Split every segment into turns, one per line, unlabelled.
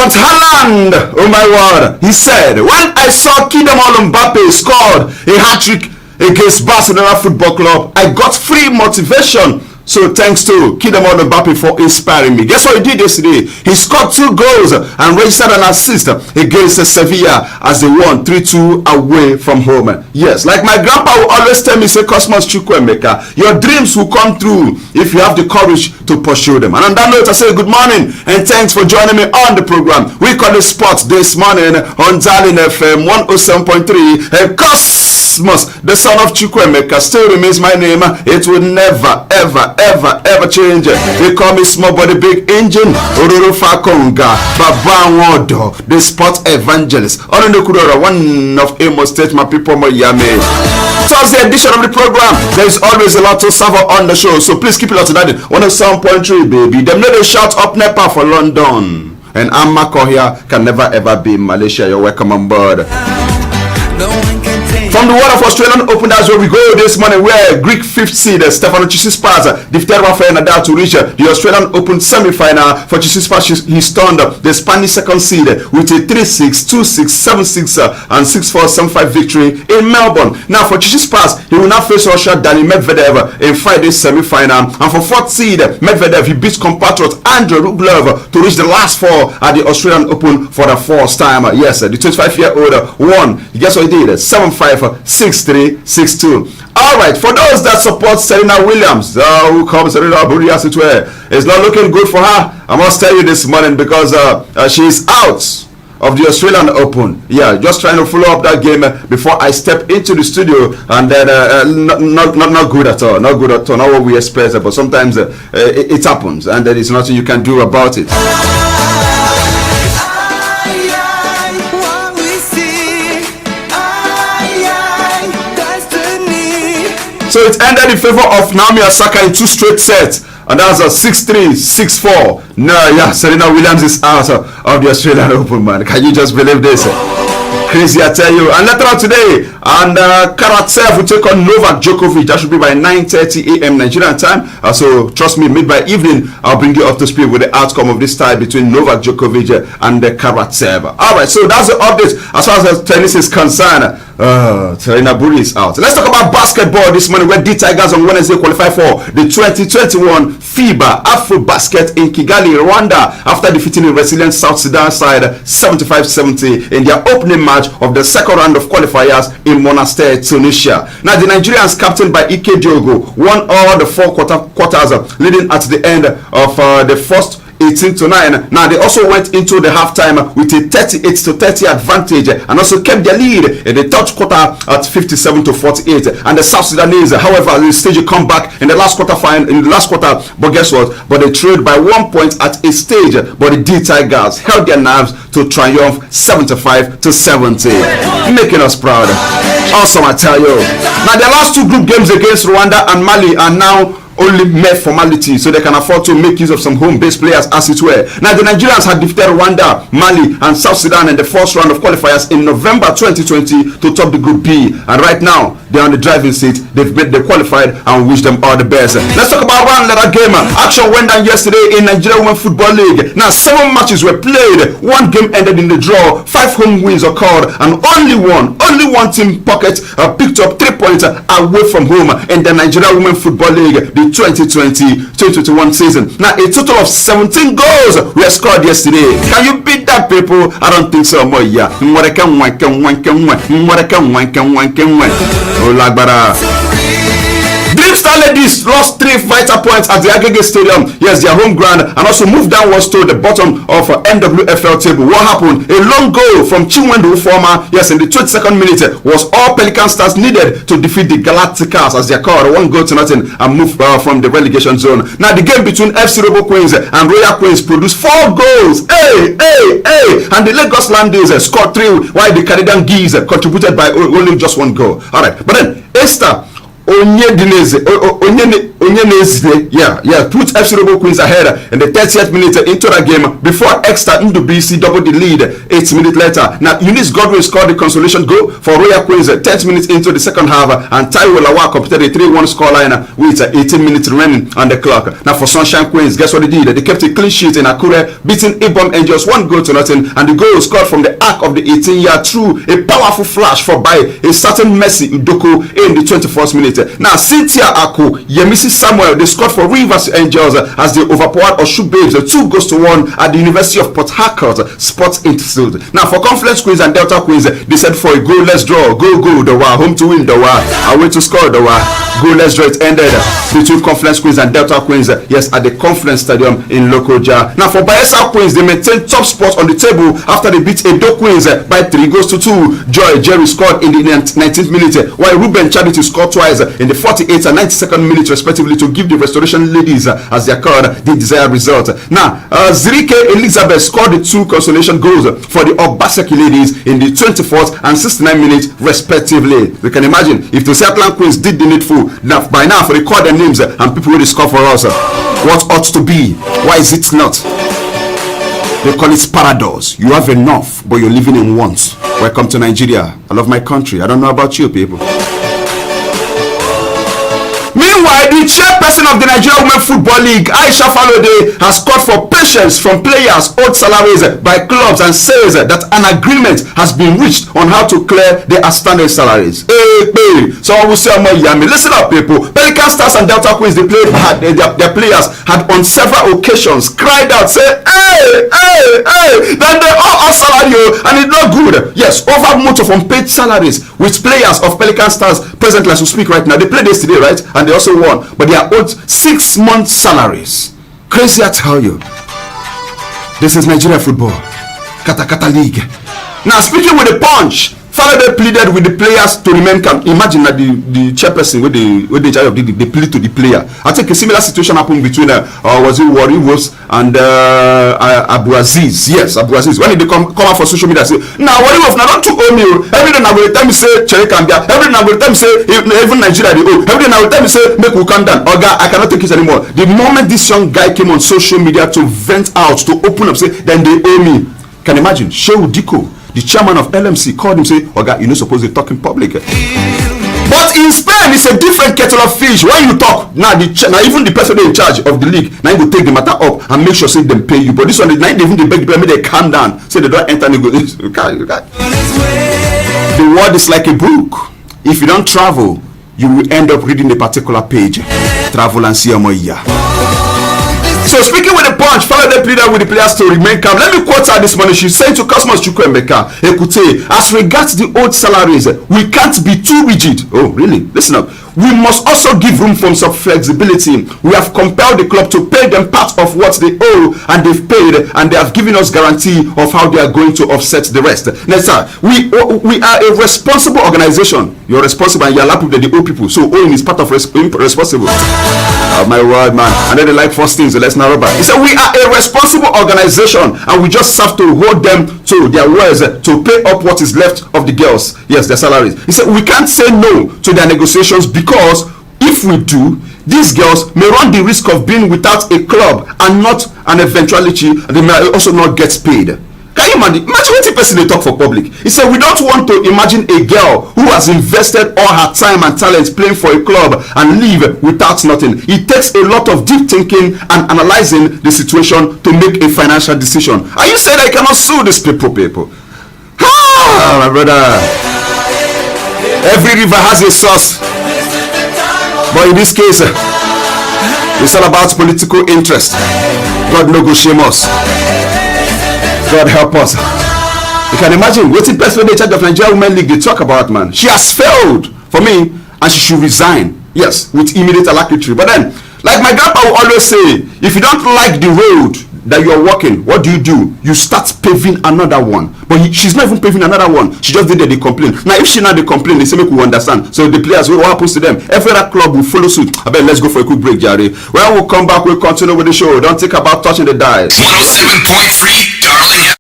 But Haaland, oh my word, he said, when I saw Kylian Mbappe scored a hat-trick against Barcelona Football Club, I got free motivation. So thanks to Kylian Mbappe for inspiring me. Guess what he did yesterday? He scored 2 goals and registered an assist against Sevilla as they won 3-2 away from home. Yes, like my grandpa will always tell me, say, Cosmos Chukwuemeka, your dreams will come true if you have the courage to pursue them. And on that note, I say good morning and thanks for joining me on the program. We call it Sports this morning on Darling FM 107.3. And Cosmos, the son of Chukwuemeka, still remains my name. It will never, ever change. They call me small body big engine, Ororo Fakonga, Baba Wodo, the sport evangelist. Ononokudora, one of Imo State, my people, Moyame. Thursday edition of the program. There is always a lot to serve on the show, so please keep it up to that. 107.3, baby. Them know they shout up Nepal for London. And Amako here can never ever be Malaysia. You're welcome on board. From the world of Australian Open, that's where we go this morning, where Greek 5th seed Stefano Tsitsipas defeated Rafael Nadal to reach the Australian Open semi-final. For Tsitsipas, he stunned the Spanish 2nd seed with a 3-6, 2-6, 7-6 and 6-4, 7-5 victory in Melbourne. Now for Tsitsipas, he will now face Russia Daniil Medvedev in Friday's semi-final. And for 4th seed Medvedev, he beats compatriot Andrei Rublev to reach the last 4 at the Australian Open for the 4th time. Yes, the 25-year-old won. Guess what he did? 7-5. 6-3, 6-2. Alright, for those that support Serena Williams, who comes Serena Buri as it were, it's not looking good for her. I must tell you this morning because she's out of the Australian Open. Yeah, just trying to follow up that game before I step into the studio, and then not good at all. Not good at all. Not what we expect, but sometimes it happens, and there is nothing you can do about it. So it ended in favor of Naomi Osaka in 2 straight sets. And that's a 6-3, 6-4. No, yeah, Serena Williams is out of the Australian Open, man. Can you just believe this? Crazy, I tell you. And later on today, and Karatsev will take on Novak Djokovic. That should be by 9:30 a.m. Nigerian time. So trust me, mid by evening, I'll bring you up to speed with the outcome of this tie between Novak Djokovic and Karatsev. All right, so that's the update as far as the tennis is concerned. Serena Buri is out. Let's talk about basketball this morning, where the Tigers on Wednesday qualify for the 2021 FIBA Afro Basket in Kigali, Rwanda, after defeating the resilient South Sudan side 75-70 in their opening match of the second round of qualifiers in Monastir, Tunisia. Now the Nigerians, captained by Ike Diogo, won all the 4 quarters, leading at the end of the first 18-9. Now they also went into the halftime with a 38-30 advantage and also kept their lead in the third quarter at 57-48. And the South Sudanese, however, they staged a comeback in the last quarter. But guess what? But they trailed by 1 point at a stage. But the D Tigers held their nerves to triumph 75-70, making us proud. Awesome, I tell you. Now their last 2 group games against Rwanda and Mali are now only mere formality, so they can afford to make use of some home-based players, as it were. Now the Nigerians had defeated Rwanda, Mali and South Sudan in the first round of qualifiers in November 2020 to top the Group B, and right now they're on the driving seat. They qualified, and we wish them all the best. Let's talk about one letter game. Action went down yesterday in Nigeria Women Football League. Now 7 matches were played, 1 game ended in the draw, 5 home wins occurred, and only one team pocket picked up 3 points away from home in the Nigeria Women Football League, the 2020-2021 season. Now a total of 17 goals were scored yesterday. Can you beat that, people? I don't think so. Dream Star Ladies lost 3 vital points at the Agege Stadium, yes, their home ground, and also moved downwards to the bottom of NWFL table. What happened? A long goal from Chinwendu Former, yes, in the 22nd minute was all Pelican Stars needed to defeat the Galacticas, as they are called, 1-0 and move from the relegation zone. Now the game between FC Robo Queens and Royal Queens produced 4 goals. And the Lagos Landers scored 3, while the Canadian Geese contributed by only just 1 goal. All right, but then Esther put FC Robo Queens ahead in the 30th minute into the game before extra Ndubisi doubled the lead 8 minutes later. Now Eunice Godwin scored the consolation goal for Royal Queens 10 minutes into the second half, and Taiwo Lawal completed a 3-1 scoreline with 18 minutes remaining on the clock. Now for Sunshine Queens, guess what they did? They kept a clean sheet in Akure, beating Ibom Angels 1-0, and the goal was scored from the arc of the 18-yard through a powerful flash for by a certain Messi Udoko in the 21st minute. Now Cynthia Ako, Yemisi Samuel, they scored for Rivers Angels as they overpowered Oshu Babes 2-1 at the University of Port Harcourt Sports Institute. Now for Confluence Queens and Delta Queens, they said for a goal, let's draw, go Dawa, home to win Dawa, away to score Dawa, goal, let's draw. It ended between Confluence Queens and Delta Queens, yes, at the Conference Stadium in Lokoja. Now for Bayelsa Queens, they maintained top spot on the table after they beat Edo Queens by 3-2. Joy Jerry scored in the 19th minute, while Ruben Charity scored twice in the 48th and 92nd minute respectively to give the Restoration Ladies, as they are called, the desired result. Now Zirike Elizabeth scored the 2 consolation goals for the Obaseki Ladies in the 24th and 69th minute respectively. You can imagine if the Seattle Queens did the needful. Now by now for record their names and people will score for us. What ought to be, why is it not? They call it paradox. You have enough, but you're living in want. Welcome to Nigeria. I love my country. I don't know about you people. Meanwhile, the chairperson of the Nigeria Women Football League, Aisha Falode, has called for patience from players owed salaries by clubs and says that an agreement has been reached on how to clear their outstanding salaries. Hey. So I will say, listen up, people. Pelican Stars and Delta Queens, their players had on several occasions cried out, say, hey, then they all owe salary, and it's not good. Yes, over motive unpaid salaries with players of Pelican Stars presently as we speak right now. They played yesterday, right? And they also won, but they are owed 6 months salaries. Crazy, I tell you. This is Nigeria football, Kata League. Now speaking with the Punch, Faraday pleaded with the players to remain calm. Imagine that the chairperson with the charge of the plead to the player. I think a similar situation happened between was it Wari Wolves and Abu Aziz. Yes, Abu Aziz. When they come out for social media, say, "Now Wari Wolves, now don't too owe me. Every day now will time say Chere Kambia. Every day now will time say even Nigeria they owe. Every day now will time say make we calm down. Oga, I cannot take it anymore." The moment this young guy came on social media to vent out, to open up, say, then they owe me. Can you imagine? Shehu Diko, the chairman of LMC, called him, say, "Oga, you're not supposed to talk in public." But in Spain, it's a different kettle of fish. When you talk, now even the person in charge of the league, now you go take the matter up and make sure say them pay you. But this one, now even they beg the player, they calm down, say they don't enter negotiation. The world is like a book. If you don't travel, you will end up reading a particular page. Travel and see Amoya. So speaking with the Punch, Faraday pleaded with the players to remain calm. Let me quote her this morning. She said to Cosmos Chukwuemeka, "Ekute, as regards the old salaries, we can't be too rigid." Oh, really? Listen up. "We must also give room for some flexibility. We have compelled the club to pay them part of what they owe, and they've paid, and they have given us guarantee of how they are going to offset the rest." Now, sir, we are a responsible organization. You're responsible, and you're allowed people that they owe people. So owing is part of responsible. Oh my word, man! And then they like first things. So let's not rubber. He said we are a responsible organization, and we just have to hold them to their words to pay up what is left of the girls. Yes, their salaries. He said we can't say no to their negotiations, because if we do, these girls may run the risk of being without a club, and not an eventuality, they may also not get paid. Can you imagine what the person they talk for public? He said we don't want to imagine a girl who has invested all her time and talent playing for a club and leave without nothing. It takes a lot of deep thinking and analyzing the situation to make a financial decision. Are you saying I cannot sue these people? Ah, my brother. Every river has a source, but in this case, it's all about political interest. God no go shame us. God help us. You can imagine what the person in charge of Nigeria Women League they talk about, man. She has failed for me, and she should resign. Yes, with immediate alacrity. But then, like my grandpa will always say, if you don't like the road that you're walking, what do? You start paving another one. But she's not even paving another one. She just did that, they complain. Now, if she not they complain, they say make we understand. So the players, what happens to them? Every other club will follow suit. I bet let's go for a quick break, Jerry. When we'll come back, we'll continue with the show. Don't think about touching the dice.
107.3, darling.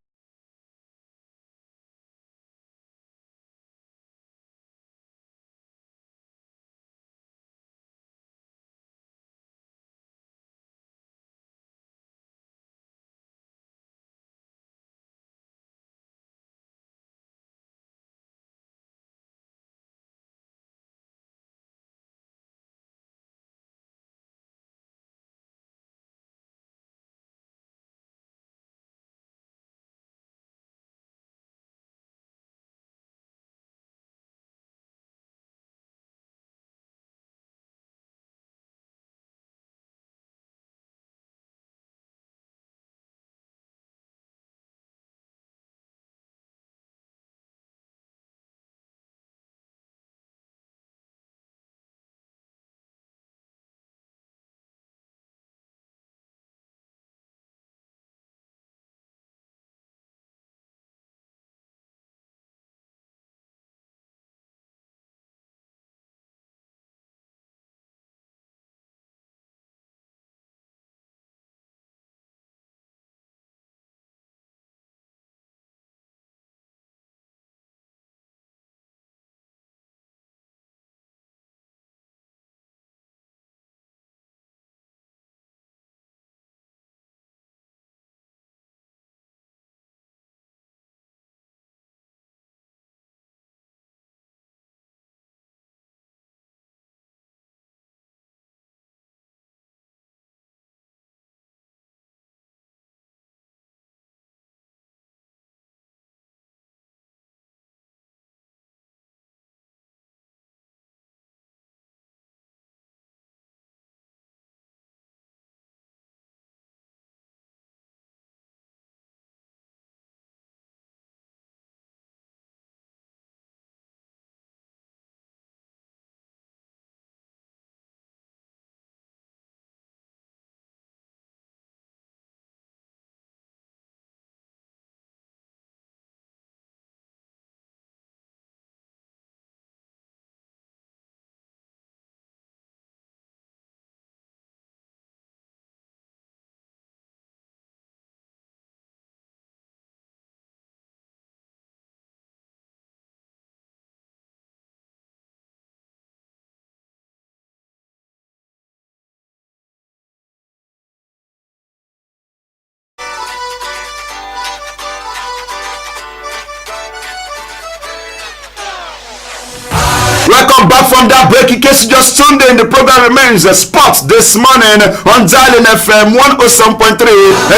Welcome back from that break. In case you just tuned in, the program remains Sports this morning on Dialing FM 107.3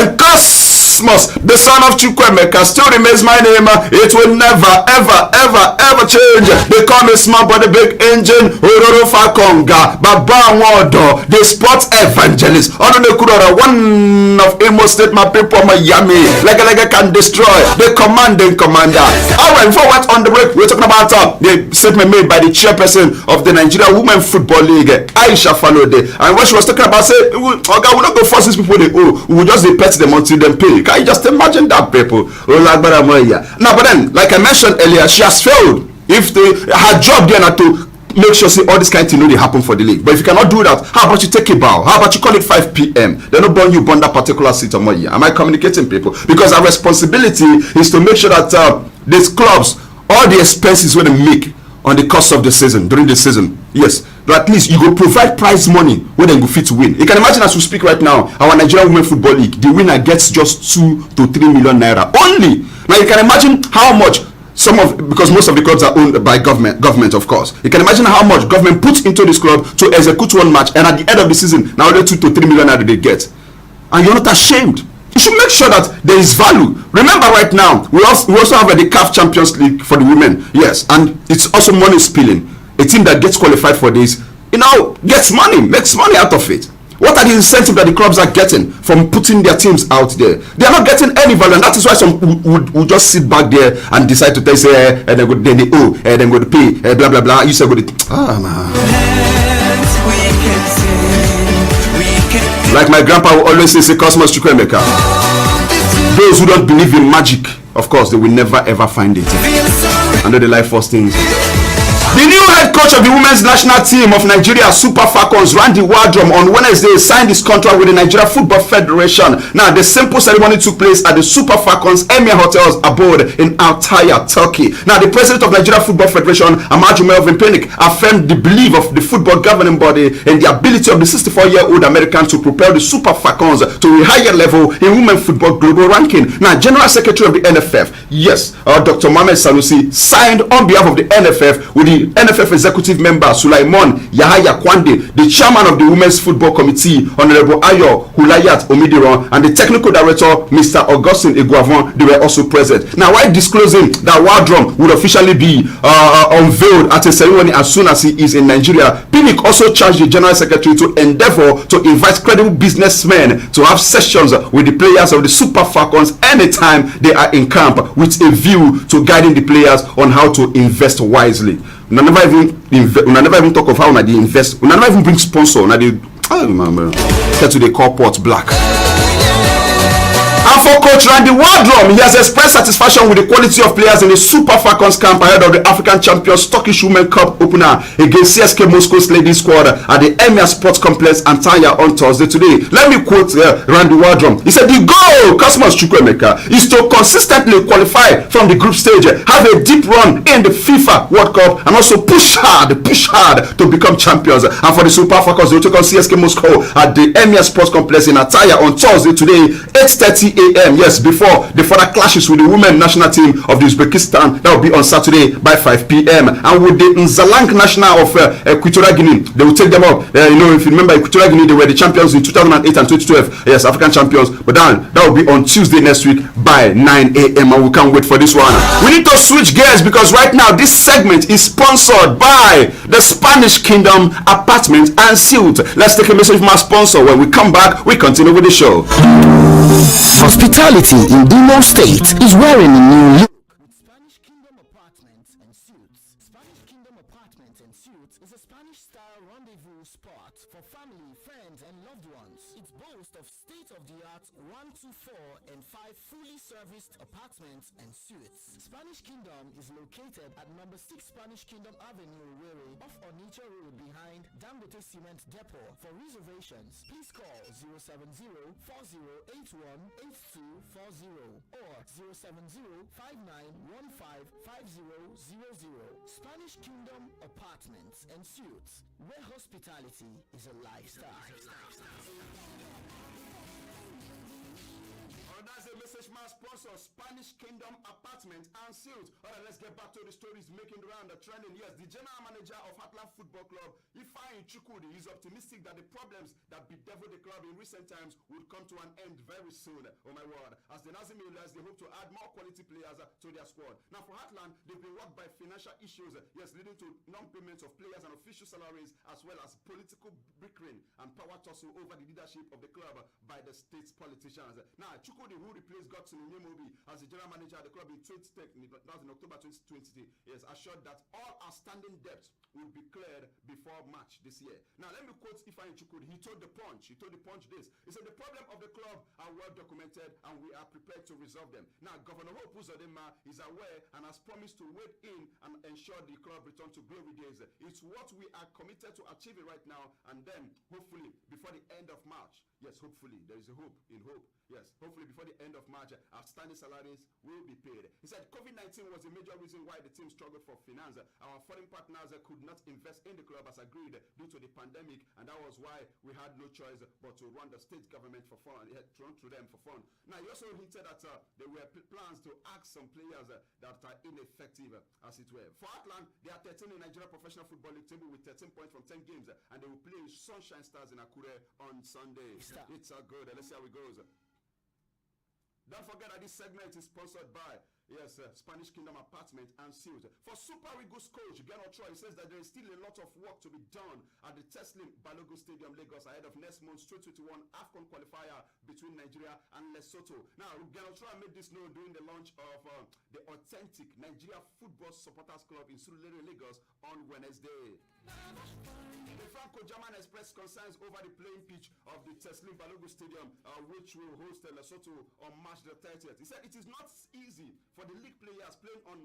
and Cosmos, the son of Chukwuemeka, still remains my name. It will never, ever change. They call me small but the big engine, Ororo Fakonga, Baba Wado, the sports evangelist. Ono Kurora, one of Imo State, my people, my yummy, like I can destroy the commanding commander. Alright, forward on the break, we're talking about the statement made by the chairperson of the Nigeria Women Football League, Aisha Falode, and what she was talking about, say, okay, we'll not go force these people, we will just pet them until they pay. Can you just imagine that, people? Now, but then, like I mentioned earlier, she has failed. If her job there not to make sure say all this kind of thing they happen for the league. But if you cannot do that, how about you take a bow? How about you call it 5 p.m.? They don't burn that particular seat on my year. Am I communicating, people? Because our responsibility is to make sure that these clubs, all the expenses when they make on the course of the season, during the season, yes, but at least you go provide prize money when they go fit to win. You can imagine as we speak right now, our Nigerian Women Football League, the winner gets just 2 to 3 million naira only. Now you can imagine how much because most of the clubs are owned by government, of course. You can imagine how much government puts into this club to execute one match, and at the end of the season, now only 2 to 3 million naira they get, and you're not ashamed. You should make sure that there is value. Remember, right now we also have the CAF Champions League for the women. Yes, and it's also money spilling. A team that gets qualified for this, gets money, makes money out of it. What are the incentives that the clubs are getting from putting their teams out there? They are not getting any value, and that is why some would just sit back there and decide to tell say, then they owe, then go to pay, blah blah blah. You say, go to man. Like my grandpa would always say, Cosmos Chukwuemeka. Those who don't believe in magic, of course, they will never ever find it. I know the life first things. The new head coach of the women's national team of Nigeria, Super Falcons, Randy Wardrum, on Wednesday signed his contract with the Nigeria Football Federation. Now, the simple ceremony took place at the Super Falcons Emir Hotels abode in Antalya, Turkey. Now, the president of Nigeria Football Federation, Amaju Melvin Pinnick, affirmed the belief of the football governing body in the ability of the 64-year-old American to propel the Super Falcons to a higher level in women football global ranking. Now, General Secretary of the NFF, yes, Dr. Mohamed Sanusi, signed on behalf of the NFF with the NFF executive member Sulaiman Yahaya Kwande, the chairman of the Women's Football Committee, Honorable Ayo Hulayat Omidiron, and the technical director, Mr. Augustine Iguavon, they were also present. Now, while disclosing that Wardrum would officially be unveiled at a ceremony as soon as he is in Nigeria, Pinnick also charged the General Secretary to endeavor to invite credible businessmen to have sessions with the players of the Super Falcons anytime they are in camp, with a view to guiding the players on how to invest wisely. We never even talk of how they invest. We never even bring sponsor. Get to the corporate black. And for coach Randy Wardrum, he has expressed satisfaction with the quality of players in the Super Falcons camp ahead of the African Champions Turkish Women Cup opener against CSK Moscow's ladies squad at the Emir Sports Complex Antalya on Thursday today. Let me quote Randy Wardrum. He said, the goal, Cosmos Chukwuemeka, is to consistently qualify from the group stage, have a deep run in the FIFA World Cup, and also push hard to become champions. And for the Super Falcons, they will take on CSK Moscow at the Emir Sports Complex in Antalya on Thursday today, 8:30 a.m. Yes, before the further clashes with the women national team of the Uzbekistan. That will be on Saturday by 5 p.m. And with the Nzalank national of Equatorial Guinea, they will take them up. If you remember, Equatorial Guinea, they were the champions in 2008 and 2012. Yes, African champions. But then that will be on Tuesday next week by 9 a.m. and we can't wait for this one. We need to switch gears because right now this segment is sponsored by the Spanish Kingdom Apartment and Suite. Let's take a message from our sponsor. When we come back, we continue with the show.
Hospitality in Imo State is wearing a new look with Spanish Kingdom Apartments and Suites. Spanish Kingdom Apartments and Suites is a Spanish-style rendezvous spot for family, friends, and loved ones. It boasts of state-of-the-art 1, 2, 4, and 5 fully serviced apartments and suites. Spanish Kingdom is located at number 6 Spanish Kingdom Avenue, Owerri, off Onitsha Road behind Dangote Cement Depot. For reservations, please call 070-4081-8240 or 070-5915-5000. Spanish Kingdom Apartments and Suites, where hospitality is a lifestyle.
That's a message my sponsor, Spanish Kingdom Apartment and Suites. All right, let's get back to the stories making the round, the trending. Yes, the general manager of Heartland Football Club, Ifeanyi Chukwudi, is optimistic that the problems that bedeviled the club in recent times would come to an end very soon. Oh my word. As the Nazi Millers, they hope to add more quality players to their squad. Now for Heartland, they've been rocked by financial issues, yes, leading to non-payments of players and official salaries, as well as political bickering and power tussle over the leadership of the club by the state's politicians. Now, Chukwudi, who replaced Godson Nyemobi as the general manager of the club in 2010, that was in October 2020, is assured that all outstanding debts will be cleared before March this year. Now, let me quote Ifeanyi Chukwudi. He told the Punch this. He said, the problem of the club are well documented and we are prepared to resolve them. Now, Governor Hope Uzodinma is aware and has promised to wade in and ensure the club return to glory days. It's what we are committed to achieving right now, and then hopefully before the end of March, yes, hopefully there is a hope in hope. Yes, hopefully before the end of March, outstanding salaries will be paid. He said COVID-19 was a major reason why the team struggled for finance. Our foreign partners could not invest in the club as agreed due to the pandemic, and that was why we had no choice but to run the state government for fun, to run through them for fun. Now, he also hinted that there were plans to ask some players that are ineffective, as it were. For Heartland, they are 13 in Nigeria Professional Football League table with 13 points from 10 games, and they will play in Sunshine Stars in Akure on Sunday. It's good. Let's see how it goes. Don't forget that this segment is sponsored by Spanish Kingdom Apartment and Suites. For Super Eagles coach Gernot Troy, he says that there is still a lot of work to be done at the Teslim Balogun Stadium, Lagos, ahead of next month's 2021 AFCON qualifier between Nigeria and Lesotho. Now, Gernot Troy made this known during the launch of the authentic Nigeria Football Supporters Club in Surulere, Lagos on Wednesday. The Franco-German expressed concerns over the playing pitch of the Teslim Balogun Stadium, which will host Lesotho on March the 30th. He said it is not easy for the league players playing on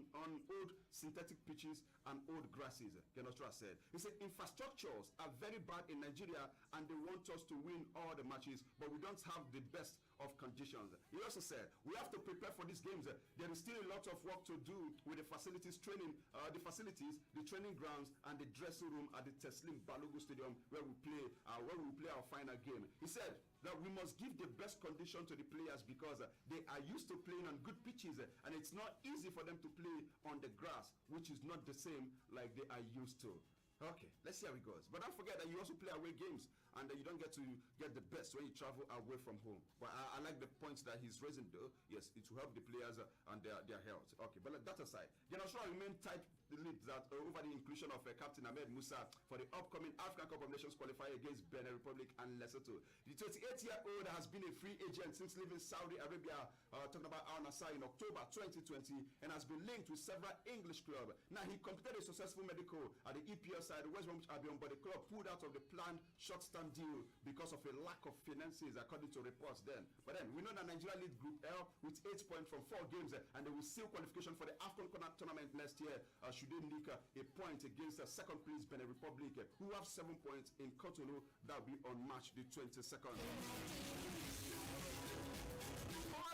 old synthetic pitches and old grasses, Genostra said. He said infrastructures are very bad in Nigeria and they want us to win all the matches, but we don't have the best of conditions. He also said we have to prepare for these games. There is still a lot of work to do with the facilities, the training grounds, and the dressing room at the Teslim Balogun Stadium where we play our final game. He said that we must give the best condition to the players because they are used to playing on good pitches and it's not easy for them to play on the grass, which is not the same like they are used to. Okay, let's see how it goes. But don't forget that you also play away games and you don't get to get the best when you travel away from home. But I like the points that he's raising though. Yes, it will help the players and their health. Okay, but that aside, Genoshua remain tight the lead that over the inclusion of Captain Ahmed Musa for the upcoming African Cup of Nations qualifier against Benin Republic and Lesotho. The 28-year-old has been a free agent since leaving Saudi Arabia, talking about Al Nassr in October 2020, and has been linked with several English clubs. Now, he completed a successful medical at the EPL side, West Bromwich Albion, but the club pulled out of the planned short-term deal because of a lack of finances, according to reports then. But then, we know that Nigeria lead Group L with 8 points from 4 games, and they will seal qualification for the AFCON tournament next year, should they nick a point against second place Benin Republic, who have 7 points in Cotonou. That will be on March the 22nd.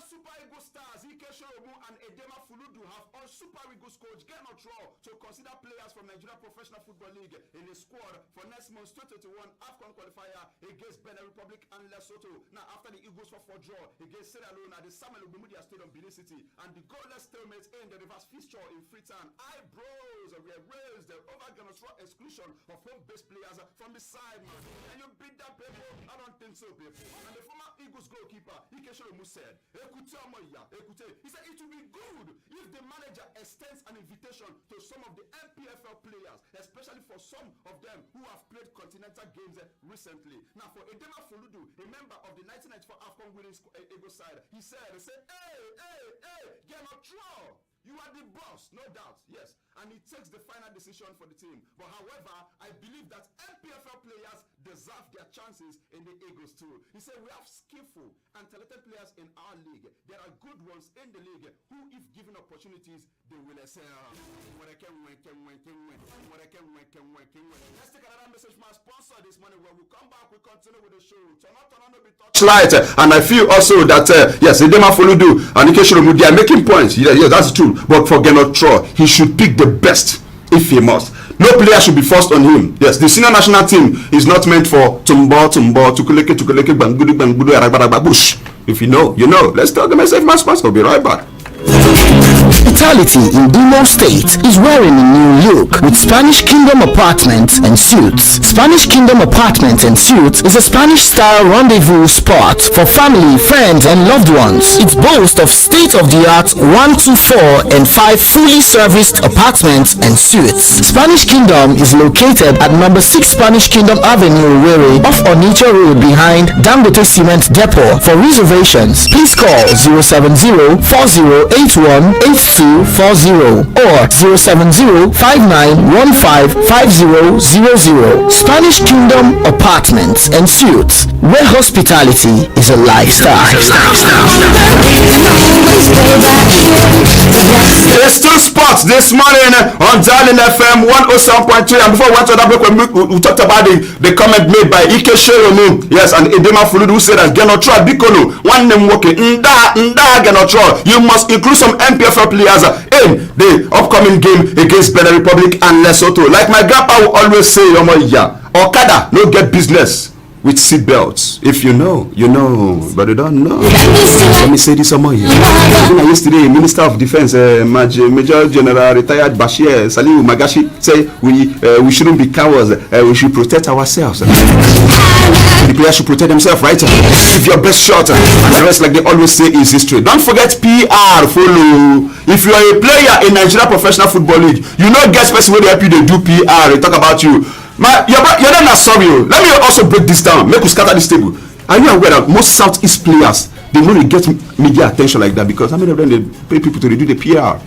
Super Eagles stars Ike Shoromu and Edema Fuludu have urged Super Eagles coach Gernot Troy to consider players from Nigeria Professional Football League in the squad for next month's 2021 AFCON qualifier against Benin Republic and Lesotho. Now, after the Eagles 4-4 draw against Sierra Leone at the Samuel Ogbemudia Stadium, Benin City, and the goalless stalemate in the reverse fixture in Freetown, eyebrows were raised over Gernot Troy's exclusion of home-based players from the side. And you beat that, people? I don't think so, people. And the former Eagles goalkeeper Ike Shoromu said, he said it would be good if the manager extends an invitation to some of the MPFL players, especially for some of them who have played continental games recently. Now, for Edema Fuludu, a member of the 1994 AFCON winning Eagles side, he said, hey, Gernot Troy, you are the boss, no doubt, yes. And he takes the final decision for the team. But however, I believe that MPFL players deserve their chances in the Eagles too. He said we have skillful and talented players in our league. There are good ones in the league who, if given opportunities, they will excel. Let's take another message from our sponsor this morning. When we come back, we continue with the show. Turn on the light. And I feel also that, yes, Edema Fuludu and Ike Shoromu, they are making points. Yeah, that's true. But for Gernot Troy, he should pick the best if he must. No player should be forced on him. Yes, the senior national team is not meant for tumbo, tukuleke, bangudu, aragbaragba, bush. If you know, you know. Let's talk the message, my sponsor. We'll be right back.
Hospitality in Imo State is wearing a new look with Spanish Kingdom Apartments and Suites. Spanish Kingdom Apartments and Suites is a Spanish-style rendezvous spot for family, friends, and loved ones. It boasts of state-of-the-art 1, 2, 4, and 5 fully serviced apartments and suites. Spanish Kingdom is located at number 6 Spanish Kingdom Avenue, Owerri, off Onitsha Road behind Dangote Cement Depot. For reservations, please call 070-4081-8240 or 070-5915-5000. Spanish Kingdom Apartments and Suites, where hospitality is a lifestyle.
There's two spots this morning on Darling FM 107.3, and before we went to that break, we talked about the comment made by Ike Sheromu, yes, and Edema Fuludu, who said that Genotro Bikono, one name working, Genotro, you must include some MPFL players in the upcoming game against Benin Republic and Lesotho. Like my grandpa will always say, Okada, no get business with seat belts. If you know, you know, but you don't know. Let me say this some more here. Yesterday, Minister of Defense, Major General retired Bashir Saliu Magashi, say we shouldn't be cowards. We should protect ourselves. The player should protect themselves, right? If your best shot, and the rest, like they always say, is history. Don't forget PR. Follow. If you are a player in Nigeria Professional Football League, you know, guess person will help you. They do PR. They talk about you. You're not sorry. Let me also break this down. Make we scatter this table. Are you aware that most Southeast players, they don't really get media attention like that because how many of them they pay people to do the PR?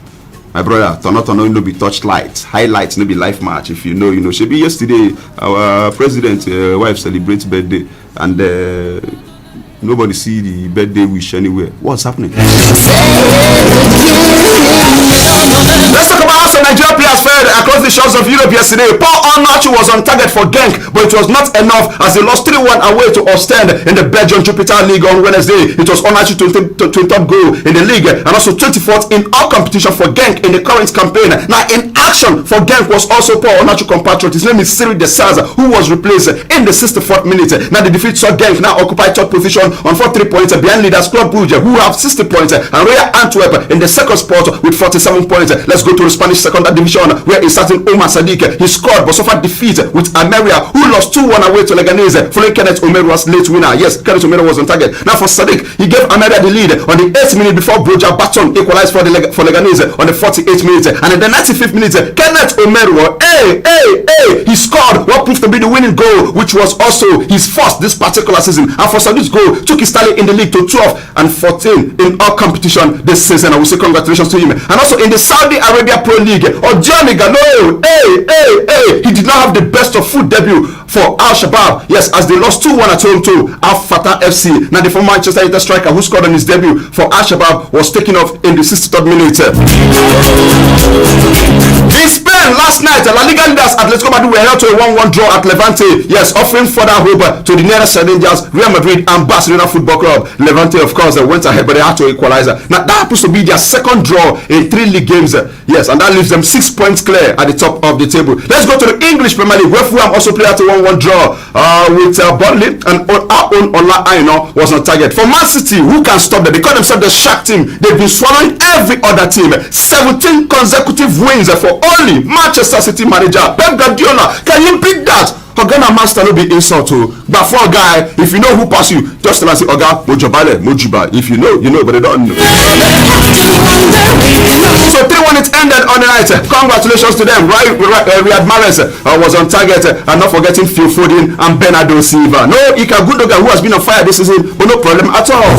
My brother, turn out no be touch lights, highlights, no be live match. If you know, you know. Should be yesterday, our president wife celebrates birthday, and nobody see the birthday wish anywhere. What's happening? Let's talk about how some Nigerian players fared across the shores of Europe yesterday. Paul Onachu was on target for Genk, but it was not enough as they lost 3-1 away to Ostend in the Belgian Jupiter League on Wednesday. It was Onachu's 23rd goal in the league and also 24th in all competition for Genk in the current campaign. Now in action for Genk was also Paul Onachu compatriot. His name is Cyril Desaz, who was replaced in the 64th minute. Now the defeat saw Genk now occupy third position on 43 points behind leaders Club Brugge, who have 60 points, and Royal Antwerp in the second spot with 47 points. Let's go to the Spanish second division, where a certain Omar Sadiq, he scored but suffered defeat with Almeria, who lost 2-1 away to Leganés following Kenneth Omerua's late winner. Yes, Kenneth Omeru was on target. Now for Sadiq, he gave Almeria the lead on the 8th minute before Broja Baton equalized for Leganés on the 48th minute, and in the 95th minute, Kenneth Omeru, he scored what proved to be the winning goal, which was also his first this particular season. And for Sadiq's goal, took his tally in the league to 12 and 14 in all competition this season. I will say congratulations to him. And also in the Saudi Arabia Pro League, Odioni Gano, he did not have the best of foot debut for Al Shabab. Yes, as they lost 2-1 at home to Al Fatah FC. Now the former Manchester United striker who scored on his debut for Al Shabab was taken off in the 63rd minute. In Spain last night, La Liga leaders Atletico Madrid were held to a 1-1 draw at Levante. Yes, offering further hope to the nearest challengers, Real Madrid and Barcelona Football Club. Levante, of course, went ahead, but they had to equalize. Now that happens to be their second draw in 3 league games. Yes, and that leaves them 6 points clear at the top of the table. Let's go to the English Premier League, where Fulham also played at a 1-1 draw with Burnley, and our own Ola Aina was on target. For Man City, who can stop them? They call themselves the Shark team. They've been swallowing every other team. 17 consecutive wins for only Manchester City manager Pep Guardiola. Can you beat that? Ogana master no be insult to. But for a guy, if you know who pass you, just tell us Oga Mojobale, Mojiba. If you know, you know, but they don't know. So 3-1 it ended on the night. Congratulations to them. Riyad Mahrez was on target, and not forgetting Phil Foden and Bernardo Silva. No, Ika Gundogan, who has been on fire this season, but no problem at all.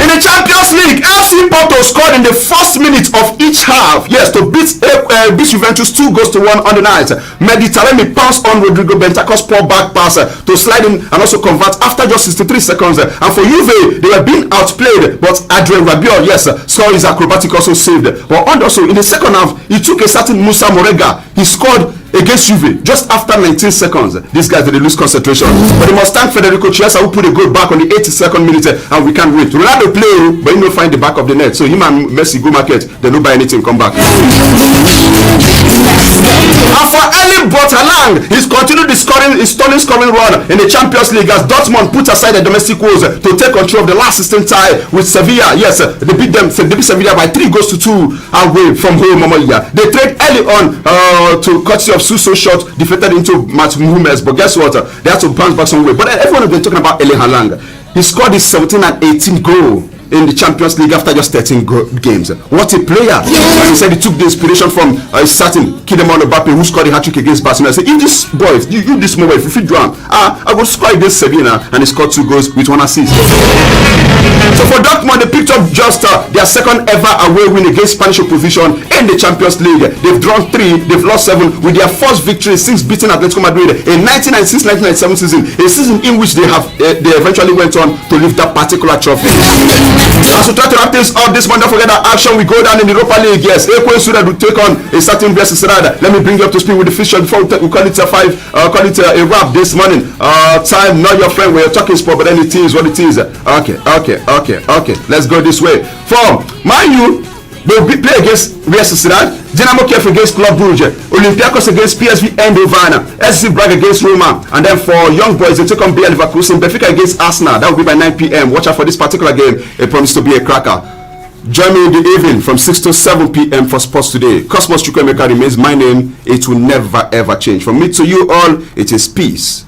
In the Champions League, FC Porto scored in the first minute of each half. Yes, to beat Juventus 2-1 on the night. Mediterranean pounced on Rodrigo Bentancur's poor back pass to slide in and also convert after just 63 seconds. And for Juve, they were being outplayed, but Adrien Rabiot, yes, saw his acrobatic also saved. But also in the second half, he took a certain Musa Morega. He scored against Juve just after 19 seconds. These guys did lose concentration, but they must thank Federico Chiesa, who put a goal back on the 82nd minute, and we can't wait. Ronaldo play, but he no find the back of the net, so him and Messi go market, they don't buy anything, come back. And for Erling Braut Haaland, he's continued his stunning scoring run in the Champions League as Dortmund put aside the domestic woes to take control of the last 16 tie with Sevilla. Yes, they beat Sevilla by 3-2 away from home. They trade early on to courtesy of Suso shot deflated into Mats Hummels, but guess what? They had to bounce back some way. But everyone has been talking about Erling Haaland. He scored his 17 and 18 goal in the Champions League after just 13 games. What a player! And he said he took the inspiration from a certain Kylian Mbappe who scored a hat-trick against Barcelona. I said, if this boy, you this mobile, if you fit drown, I will score against Sevilla, and he scored 2 goals with 1 assist. So for Dortmund, they picked up just their second ever away win against Spanish opposition in the Champions League. They've drawn 3, they've lost 7 with their first victory since beating Atletico Madrid in 1996-1997 season, a season in which they eventually went on to lift that particular trophy. As we try to wrap things up this month, don't forget that action we go down in the Europa League. Yes, Ekwe Suda will take on a certain Real Sociedad. Let me bring you up to speed with the fixture before we call it a wrap this morning. Time, not your friend. We're talking sport, but then it is what it is. Okay. Let's go this way. For Man U, they'll play against Real Sociedad, Dynamo Kiev against Club Brugge, Olympiacos against PSV Eindhoven, SC Braga against Roma, and then for young boys they take on Bayer Leverkusen, Benfica against Arsenal. That will be by 9 p.m. Watch out for this particular game. It promises to be a cracker. Join me in the evening from 6 to 7 p.m. for Sports Today. Cosmos Chukwuemeka remains my name. It will never ever change. From me to you all, it is peace.